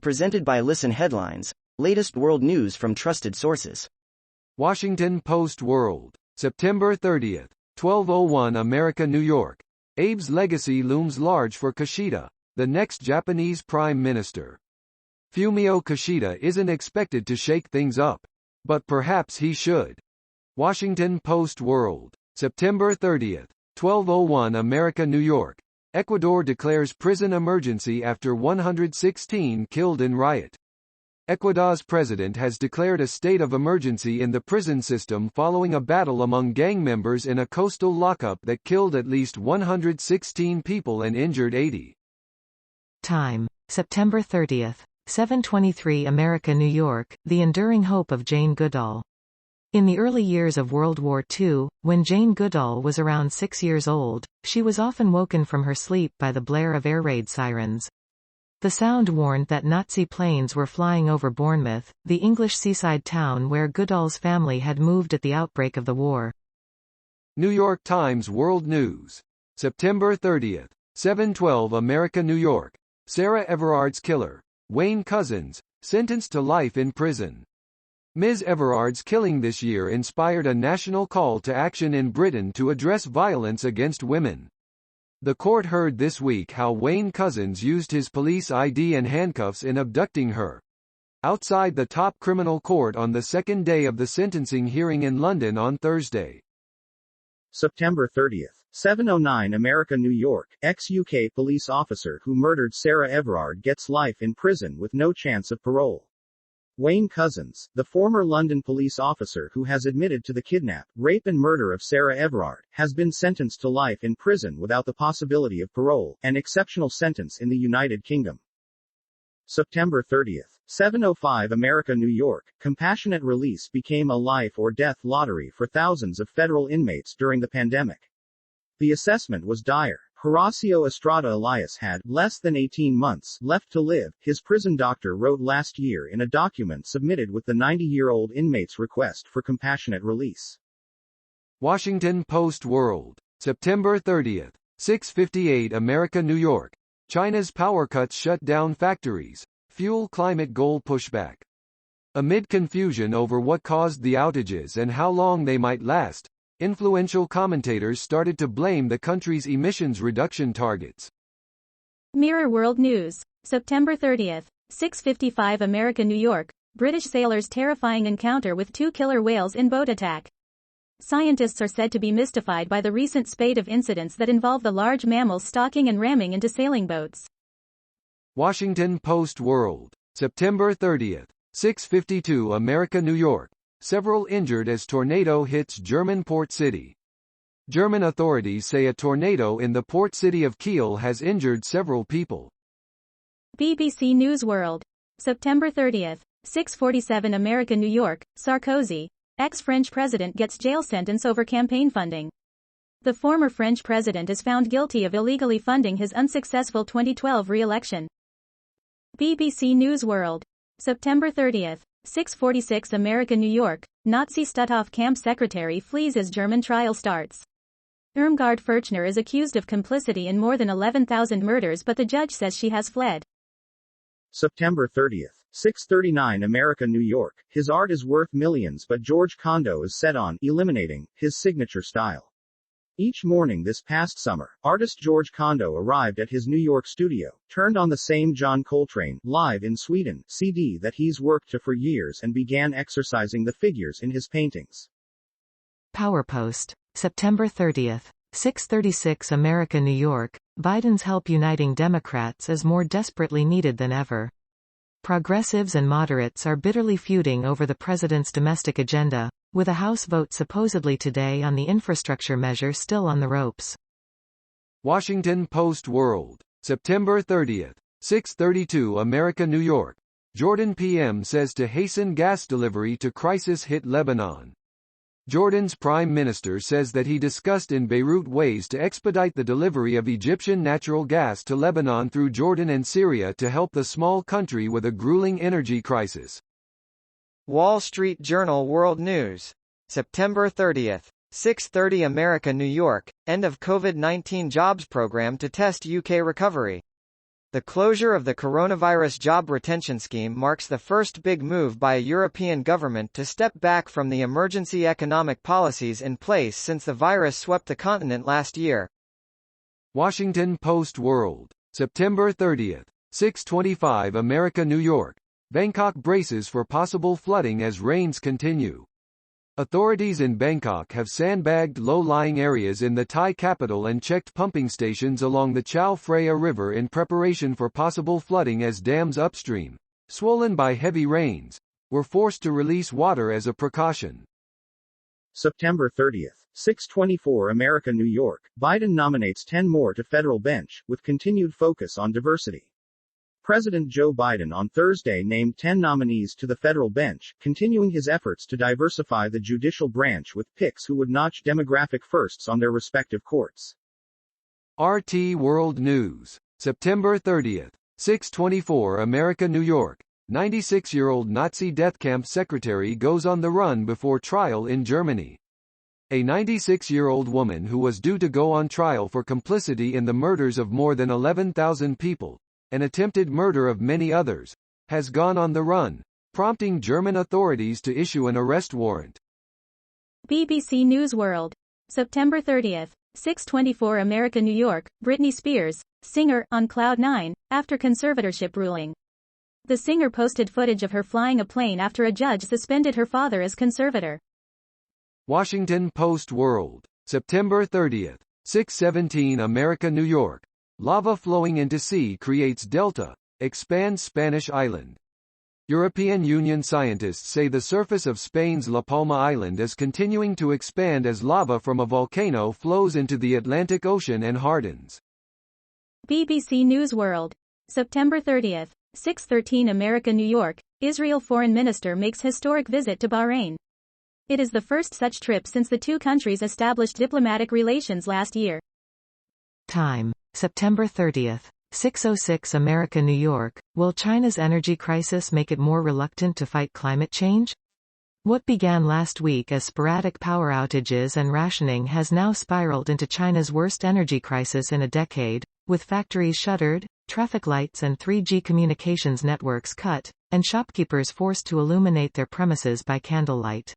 Presented by Listen Headlines, latest world news from trusted sources. Washington Post World, September 30, 1201 America, New York. Abe's legacy looms large for Kishida, the next Japanese prime minister. Fumio Kishida isn't expected to shake things up. But perhaps he should. Washington Post World, September 30, 1201 America, New York. Ecuador declares prison emergency after 116 killed in riot. Ecuador's president has declared a state of emergency in the prison system following a battle among gang members in a coastal lockup that killed at least 116 people and injured 80. Time: September 30, 7:23 America, New York. The enduring hope of Jane Goodall. In the early years of World War II, when Jane Goodall was around 6 years old, she was often woken from her sleep by the blare of air raid sirens. The sound warned that Nazi planes were flying over Bournemouth, the English seaside town where Goodall's family had moved at the outbreak of the war. New York Times World News. September 30, 7:12 America, New York. Sarah Everard's killer, Wayne Couzens, sentenced to life in prison. Ms. Everard's killing this year inspired a national call to action in Britain to address violence against women. The court heard this week how Wayne Couzens used his police ID and handcuffs in abducting her. Outside the top criminal court on the second day of the sentencing hearing in London on Thursday. September 30, 7:09 America, New York. Ex-UK police officer who murdered Sarah Everard gets life in prison with no chance of parole. Wayne Couzens, the former London police officer who has admitted to the kidnap, rape and murder of Sarah Everard, has been sentenced to life in prison without the possibility of parole, an exceptional sentence in the United Kingdom. September 30, 7:05 America, New York. Compassionate release became a life or death lottery for thousands of federal inmates during the pandemic. The assessment was dire. Horacio Estrada Elias had less than 18 months left to live, his prison doctor wrote last year in a document submitted with the 90-year-old inmate's request for compassionate release. Washington Post World, September 30, 6:58 America, New York. China's power cuts shut down factories, fuel climate goal pushback. Amid confusion over what caused the outages and how long they might last, influential commentators started to blame the country's emissions reduction targets. Mirror World News, September 30, 6:55 America, New York. British sailors' terrifying encounter with 2 killer whales in boat attack. Scientists are said to be mystified by the recent spate of incidents that involve the large mammals stalking and ramming into sailing boats. Washington Post World, September 30, 6:52 America, New York. Several injured as tornado hits German port city. German authorities say a tornado in the port city of Kiel has injured several people. BBC News World, September 30, 6:47 America, New York. Sarkozy, ex-French president, gets jail sentence over campaign funding. The former French president is found guilty of illegally funding his unsuccessful 2012 re-election. BBC News World, September 30, 6:46 America, New York. Nazi Stutthof camp secretary flees as German trial starts. Irmgard Furchner is accused of complicity in more than 11,000 murders, but the judge says she has fled. September 30, 6:39 America, New York. His art is worth millions, but George Condo is set on eliminating his signature style. Each morning this past summer, artist George Condo arrived at his New York studio, turned on the same John Coltrane, Live in Sweden, CD that he's worked to for years and began exercising the figures in his paintings. PowerPost, September 30, 6:36 America, New York. Biden's help uniting Democrats is more desperately needed than ever. Progressives and moderates are bitterly feuding over the president's domestic agenda, with a House vote supposedly today on the infrastructure measure still on the ropes. Washington Post World, September 30, 6:32 America, New York. Jordan PM says to hasten gas delivery to crisis-hit Lebanon. Jordan's prime minister says that he discussed in Beirut ways to expedite the delivery of Egyptian natural gas to Lebanon through Jordan and Syria to help the small country with a grueling energy crisis. Wall Street Journal World News, September 30, 6:30 America, New York. End of COVID-19 jobs program to test UK recovery. The closure of the coronavirus job retention scheme marks the first big move by a European government to step back from the emergency economic policies in place since the virus swept the continent last year. Washington Post World, September 30th, 6:25 America New York. Bangkok braces for possible flooding as rains continue. Authorities in Bangkok have sandbagged low-lying areas in the Thai capital and checked pumping stations along the Chao Phraya River in preparation for possible flooding as dams upstream, swollen by heavy rains, were forced to release water as a precaution. September 30th, 6:24 America New York. Biden nominates 10 more to federal bench, with continued focus on diversity. President Joe Biden on Thursday named 10 nominees to the federal bench, continuing his efforts to diversify the judicial branch with picks who would notch demographic firsts on their respective courts. RT World News, September 30th, 6:24 America New York. 96-year-old Nazi death camp secretary goes on the run before trial in Germany. A 96-year-old woman who was due to go on trial for complicity in the murders of more than 11,000 people, and attempted murder of many others, has gone on the run, prompting German authorities to issue an arrest warrant. BBC News World. September 30th, 6:24 America New York. Britney Spears, singer, on cloud nine, after conservatorship ruling. The singer posted footage of her flying a plane after a judge suspended her father as conservator. Washington Post World, September 30th, 6:17 America New York. Lava flowing into sea creates delta, expands Spanish island. European Union scientists say the surface of Spain's La Palma Island is continuing to expand as lava from a volcano flows into the Atlantic Ocean and hardens. BBC News World. September 30th, 6:13 America New York. Israel Foreign Minister makes historic visit to Bahrain. It is the first such trip since the two countries established diplomatic relations last year. Time, September 30th, 6:06 America New York. Will China's energy crisis make it more reluctant to fight climate change? What began last week as sporadic power outages and rationing has now spiraled into China's worst energy crisis in a decade, with factories shuttered, traffic lights and 3G communications networks cut, and shopkeepers forced to illuminate their premises by candlelight.